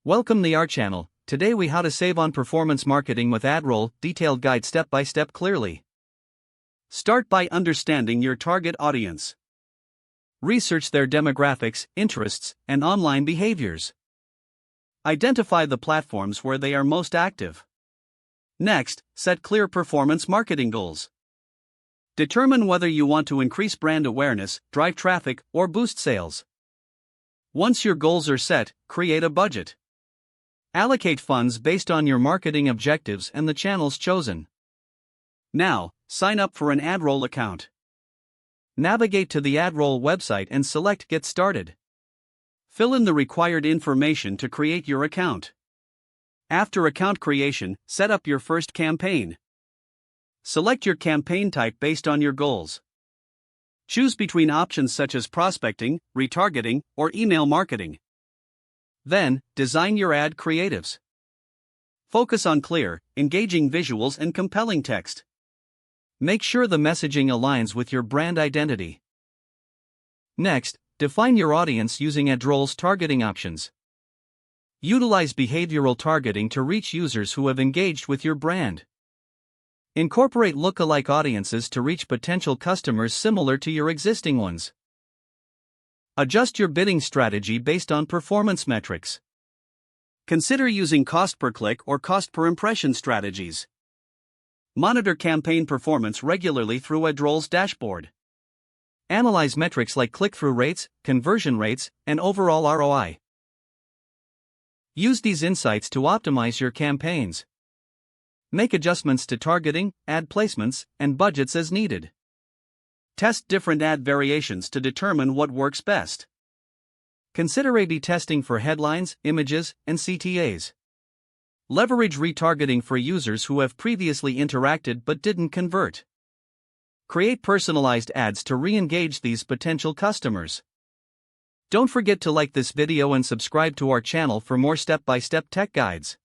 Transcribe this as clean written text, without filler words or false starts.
Welcome to our channel. Today we how to save on performance marketing with AdRoll, detailed guide step by step clearly. Start by understanding your target audience. Research their demographics, interests, and online behaviors. Identify the platforms where they are most active. Next, set clear performance marketing goals. Determine whether you want to increase brand awareness, drive traffic, or boost sales. Once your goals are set, create a budget. Allocate funds based on your marketing objectives and the channels chosen. Now, sign up for an AdRoll account. Navigate to the AdRoll website and select Get Started. Fill in the required information to create your account. After account creation, set up your first campaign. Select your campaign type based on your goals. Choose between options such as prospecting, retargeting, or email marketing. Then, design your ad creatives. Focus on clear, engaging visuals and compelling text. Make sure the messaging aligns with your brand identity. Next, define your audience using AdRoll's targeting options. Utilize behavioral targeting to reach users who have engaged with your brand. Incorporate lookalike audiences to reach potential customers similar to your existing ones. Adjust your bidding strategy based on performance metrics. Consider using cost per click or cost per impression strategies. Monitor campaign performance regularly through AdRoll's dashboard. Analyze metrics like click-through rates, conversion rates, and overall ROI. Use these insights to optimize your campaigns. Make adjustments to targeting, ad placements, and budgets as needed. Test different ad variations to determine what works best. Consider A/B testing for headlines, images, and CTAs. Leverage retargeting for users who have previously interacted but didn't convert. Create personalized ads to re-engage these potential customers. Don't forget to like this video and subscribe to our channel for more step-by-step tech guides.